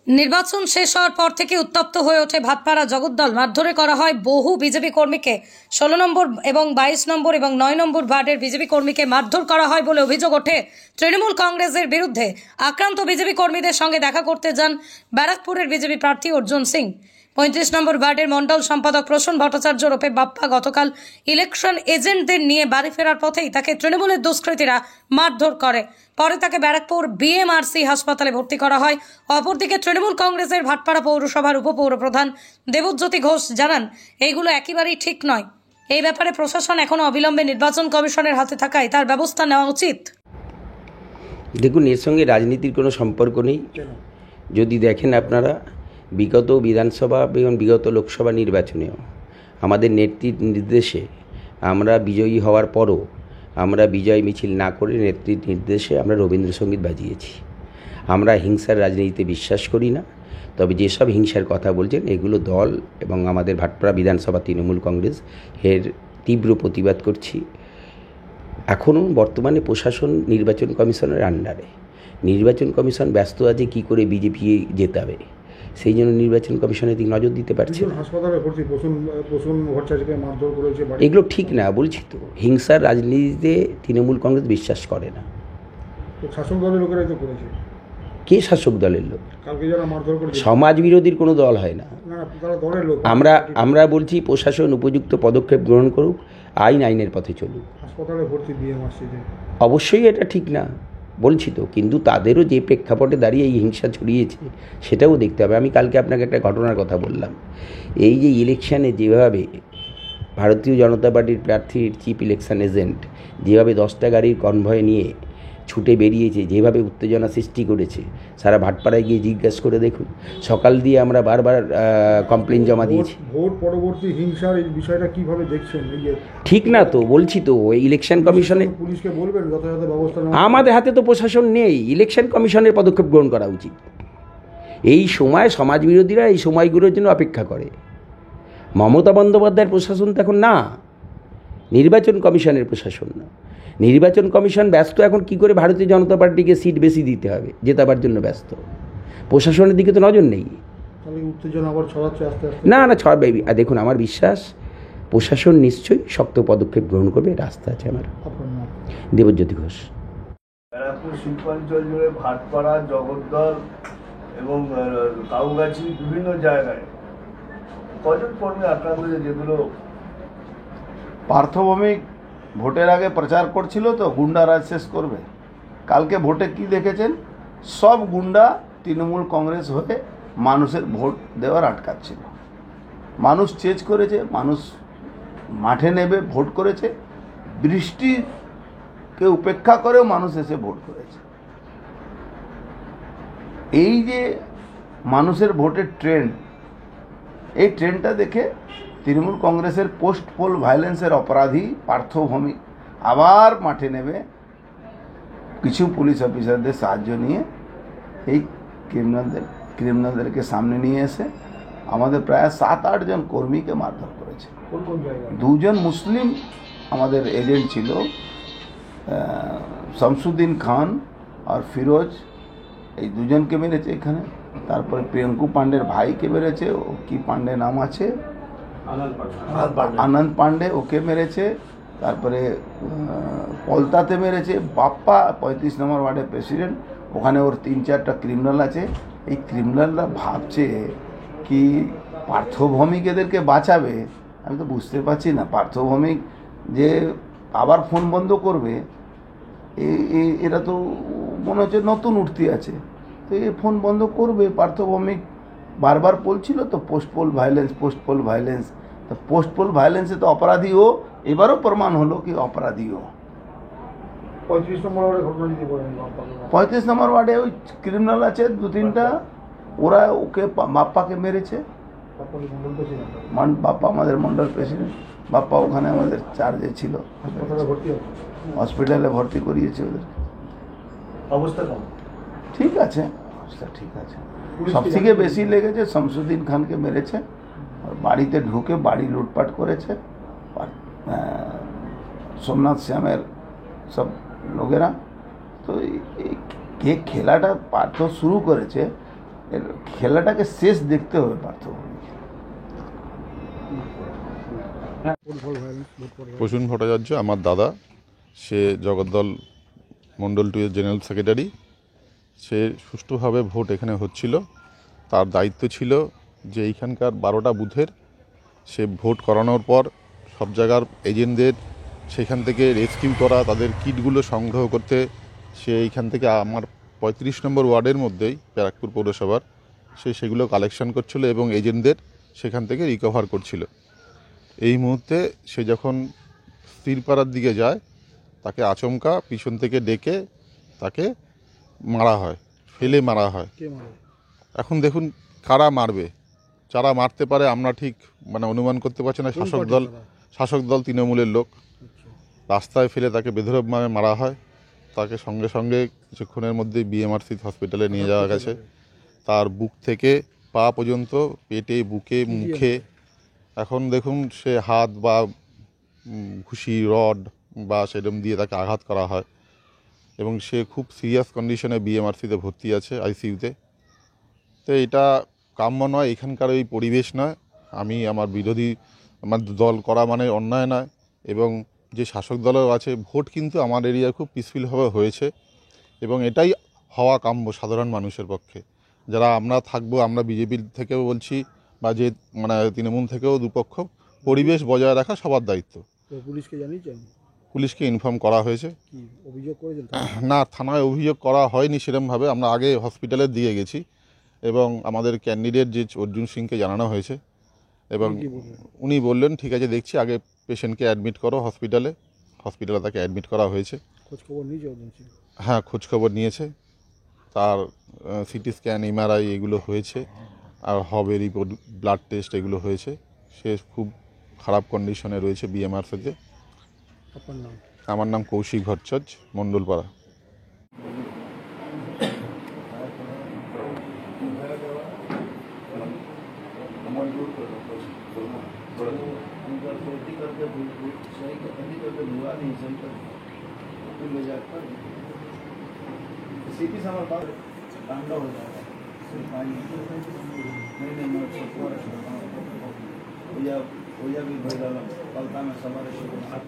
নির্বাচন শেষ হওয়ার পর থেকে উত্তপ্ত হয়ে ওঠে ভাটপাড়া জগদ্দল। মারধরে করা হয় বহু বিজেপি কর্মীকে। 16 নম্বর এবং 22 নম্বর এবং 9 নম্বর ওয়ার্ডের বিজেপি কর্মীকে মারধর করা হয় বলে অভিযোগ ওঠে তৃণমূল কংগ্রেসের বিরুদ্ধে। আক্রান্ত বিজেপি কর্মীদের সঙ্গে দেখা করতে যান ব্যারাকপুরের বিজেপি প্রার্থী অর্জুন সিং। 35 নম্বর ওয়ার্ডের মন্ডল সম্পাদক প্রসূন ভট্টাচার্য রূপে বাপ্পা গতকাল ইলেকশন এজেন্টদের নিয়ে বাড়ি ফেরার পথেই তাকে তৃণমূলের দুষ্কৃতীরা মারধর করে। পরে তাকে ব্যারাকপুর বিএমআরসি হাসপাতালে ভর্তি করা হয়। অপরদিকে তৃণমূল কংগ্রেসের ভাটপাড়া পৌরসভার উপপৌরপ্রধান দেবজ্যোতি ঘোষ জানান, এইগুলো একেবারেই ঠিক নয়। এই ব্যাপারে প্রশাসন এখনো অবিলম্বে নির্বাচন কমিশনের হাতে থাকায় তার ব্যবস্থা নেওয়া উচিত। দেখুন, এর সঙ্গে রাজনীতির কোনো সম্পর্ক নেই। যদি দেখেন আপনারা, বিগত বিধানসভা এবং বিগত লোকসভা নির্বাচনেও আমাদের নেত্রীর নির্দেশে আমরা বিজয়ী হওয়ার পরও আমরা বিজয় মিছিল না করে নেত্রীর নির্দেশে আমরা রবীন্দ্রসঙ্গীত বাজিয়েছি। আমরা হিংসার রাজনীতিতে বিশ্বাস করি না। তবে যেসব হিংসার কথা বলছেন, এগুলো দল এবং আমাদের ভাটপাড়া বিধানসভা তৃণমূল কংগ্রেস এর তীব্র প্রতিবাদ করছি। এখনও বর্তমানে প্রশাসন নির্বাচন কমিশনের আন্ডারে। নির্বাচন কমিশন ব্যস্ত আছে কী করে বিজেপি জেতাবে, সেই জন্য নির্বাচন কমিশনের দিকে নজর দিতে পারছে না। এগুলো ঠিক না, বলছি তো। হিংসার রাজনীতিতে তৃণমূল কংগ্রেস বিশ্বাস করে না। শাসক দলের লোকেরাই তো করেছে। কে শাসক দলের লোক? কালকে যারা মারধর করেছে সমাজ বিরোধীর কোনো দল হয় না। আমরা বলছি প্রশাসন উপযুক্ত পদক্ষেপ গ্রহণ করুক, আইনের পথে চলুক। হাসপাতালে ভর্তি বিএমআরসিতে অবশ্যই এটা ঠিক না, বলছি তো। কিন্তু তাদেরও যে প্রেক্ষাপটে দাঁড়িয়ে এই হিংসা ছড়িয়েছে সেটাও দেখতে হবে। আমি কালকে আপনাকে একটা ঘটনার কথা বললাম। এই যে ইলেকশানে যেভাবে ভারতীয় জনতা পার্টির প্রার্থীর চিফ ইলেকশন এজেন্ট যেভাবে 10টা গাড়ির কনভয় নিয়ে ছুটে বেরিয়েছে, যেভাবে উত্তেজনা সৃষ্টি করেছে, সারা ভাটপাড়ায় গিয়ে জিজ্ঞাসা করে দেখুন। সকাল দিয়ে আমরা বারবার কমপ্লেন জমা দিয়েছি। ভোট পরবর্তী হিংসার এই বিষয়টা কিভাবে দেখছেন? ঠিক না তো, বলছি তো। এই ইলেকশন কমিশনে পুলিশকে বলবেন যথাযথ ব্যবস্থা। আমাদের হাতে তো প্রশাসন নেই। ইলেকশন কমিশনের পদক্ষেপ গ্রহণ করা উচিত। এই সময় সমাজ বিরোধীরা এই সময়গুলোর জন্য অপেক্ষা করে। মমতা বন্দ্যোপাধ্যায়ের প্রশাসন তো এখন না, নির্বাচন কমিশনের প্রশাসন না। নির্বাচন কমিশন ব্যস্ত এখন কি করে ভারতীয় জনতা পার্টিকে সিট বেশি দিতে হবে, জেতাবার জন্য ব্যস্ত। প্রশাসনের দিকে তো নজর নেই। উত্তেজনা আবার ছড়াচ্ছে আস্তে আস্তে। না ছড়াবে। আর দেখুন, আমার বিশ্বাস প্রশাসন নিশ্চয়ই শক্ত পদক্ষেপ গ্রহণ করবে। রাস্তা আছে আমার। দেবজ্যোতি ঘোষ। ব্যারাকপুর শিল্পাঞ্চল জুড়ে ভাটপাড়া, জগদ্দল এবং কাউগাছি বিভিন্ন জায়গায় কজন কর্মী আক্রান্ত হয়েছে, যেগুলো পার্থভৌমিক ভোটের আগে প্রচার করছিল তো গুন্ডারাজ শেষ করবে। কালকে ভোটে কি দেখেছেন? সব গুন্ডা তৃণমূল কংগ্রেস হয়ে মানুষের ভোট দেওয়ার আটকাচ্ছিল। মানুষ চেঞ্জ করেছে, মানুষ মাঠে নেবে ভোট করেছে। বৃষ্টিকে উপেক্ষা করেও মানুষ এসে ভোট করেছে। এই যে মানুষের ভোটের ট্রেন্ড, এই ট্রেন্ডটা দেখে তৃণমূল কংগ্রেসের পোস্ট পোল ভায়োলেন্সের অপরাধী পার্থভৌমিক আবার মাঠে নেবে কিছু পুলিশ অফিসারদের সাহায্য নিয়ে এই ক্রিমিনালদেরকে সামনে নিয়ে এসে আমাদের প্রায় 7-8 জন কর্মীকে মারধর করেছে। 2 জন মুসলিম আমাদের এজেন্ট ছিল, শামসুদ্দিন খান আর ফিরোজ, এই 2 জনকে মেরেছে এখানে। তারপরে প্রিয়ঙ্কু পান্ডের ভাইকে মেরেছে, ও কি পান্ডে নাম আছে, আনন্দ পান্ডে, ওকে মেরেছে। তারপরে পলতাতে মেরেছে। বাপ্পা 35 নম্বর ওয়ার্ডের প্রেসিডেন্ট, ওখানে ওর 3-4টা ক্রিমিনাল আছে। এই ক্রিমিনালরা ভাবছে কি পার্থভৌমিক এদেরকে বাঁচাবে। আমি তো বুঝতে পারছি না। পার্থভৌমিক যে আবার ফোন বন্ধ করবে, এরা তো মনে হচ্ছে নতুন উঠতি আছে, তো এই ফোন বন্ধ করবে। পার্থভৌমিক বারবার বলছিল তো post pole violence, post pole violence. তো পোস্ট পোল ভায়োলেন্সে তো অপরাধী ও, এবারও প্রমাণ হলো কি অপরাধী ও। 35 নম্বর ওয়ার্ডে ঘটনা যদি বলেন। 35 নম্বর ওয়ার্ডে ওই ক্রিমিনাল আছে 2-3টা, ওরা ওকে বাপ্পাকে মেরেছে। বাপ্পা আমাদের মন্ডল প্রেসিডেন্ট, বাপ্পা ওখানে আমাদের চার্জে ছিল। হসপিটালে ভর্তি করিয়েছে ওদের। অবস্থা ঠিক আছে, অবস্থা ঠিক আছে। সবথেকে বেশি লেগেছে শামসুদ্দিন খানকে মেরেছে, আর বাড়িতে ঢুকে বাড়ি লুটপাট করেছে। সোমনাথ শ্যামের সব লোকেরা। তো কে খেলাটা পার্থ শুরু করেছে, এর খেলাটাকে শেষ দেখতে হবে পার্থভূমি। প্রসূন ভট্টাচার্য আমার দাদা, সে জগদ্দল মণ্ডল 2 এর জেনারেল সেক্রেটারি। সে সুষ্ঠুভাবে ভোট এখানে হচ্ছিল, তার দায়িত্ব ছিল যে এইখানকার 12টা বুথের সে ভোট করানোর পর সব জায়গার এজেন্টদের সেখান থেকে রেস্কিউ করা, তাদের কিটগুলো সংগ্রহ করতে। সে এইখান থেকে আমার 35 নম্বর ওয়ার্ডের মধ্যেই ব্যারাকপুর পৌরসভার সে সেগুলো কালেকশন করছিল এবং এজেন্টদের সেখান থেকে রিকভার করছিল। এই মুহূর্তে সে যখন স্থিরপাড়ার দিকে যায়, তাকে আচমকা পিছন থেকে ডেকে তাকে মারা হয়, ফেলে মারা হয়। এখন দেখুন কারা মারবে, যারা মারতে পারে আমরা ঠিক অনুমান করতে পারছি না। শাসক দল তৃণমূলের লোক রাস্তায় ফেলে তাকে বেধড়কভাবে মারা হয়। তাকে সঙ্গে সঙ্গে কিছুক্ষণের মধ্যেই বিএমআরসি হসপিটালে নিয়ে যাওয়া গেছে। তার বুক থেকে পা পর্যন্ত, পেটে, বুকে, মুখে এখন দেখুন সে হাত বা ঘুষি, রড বা সেরকম দিয়ে তাকে আঘাত করা হয় এবং সে খুব সিরিয়াস কন্ডিশনে বিএমআরসিতে ভর্তি আছে, আইসিইউতে। তো এটা কাম্য নয়, এখানকার ওই পরিবেশ নয়। আমি আমার দল করা মানে অন্যায় নয়, এবং যে শাসক দলও আছে, ভোট কিন্তু আমার এরিয়ায় খুব পিসফুলভাবে হয়েছে এবং এটাই হওয়া কাম্য সাধারণ মানুষের পক্ষে। যারা আমরা থাকবো, আমরা বিজেপির থেকেও বলছি বা যে তৃণমূল থেকেও, দুপক্ষ পরিবেশ বজায় রাখা সবার দায়িত্ব। পুলিশকে জানিয়েছেন? পুলিশকে ইনফর্ম করা হয়েছে। কি অভিযোগ করেছেন? না, থানায় অভিযোগ করা হয়নি সেরকমভাবে। আমরা আগে হসপিটালে দিয়ে গেছি এবং আমাদের ক্যান্ডিডেট যে অর্জুন সিংকে জানানো হয়েছে এবং উনি বললেন ঠিক আছে দেখছি, আগে পেশেন্টকে অ্যাডমিট করো হসপিটালে তাকে অ্যাডমিট করা হয়েছে। খোঁজখবর নিয়েছে অর্জুন সিং? হ্যাঁ, খোঁজখবর নিয়েছে। তার সিটি স্ক্যান, এমআরআই এগুলো হয়েছে, আর হবে রিপোর্ট, ব্লাড টেস্ট এগুলো হয়েছে। সে খুব খারাপ কন্ডিশনে রয়েছে বিএমআরসিতে। আপনার নাম? আমার নাম কৌশিক ভট্টাচার্য, মণ্ডলপাড়া। सीपी से हमारे पास ठंडा हो जाएगा, नहीं मैं भैया भी भैया कलता में सवार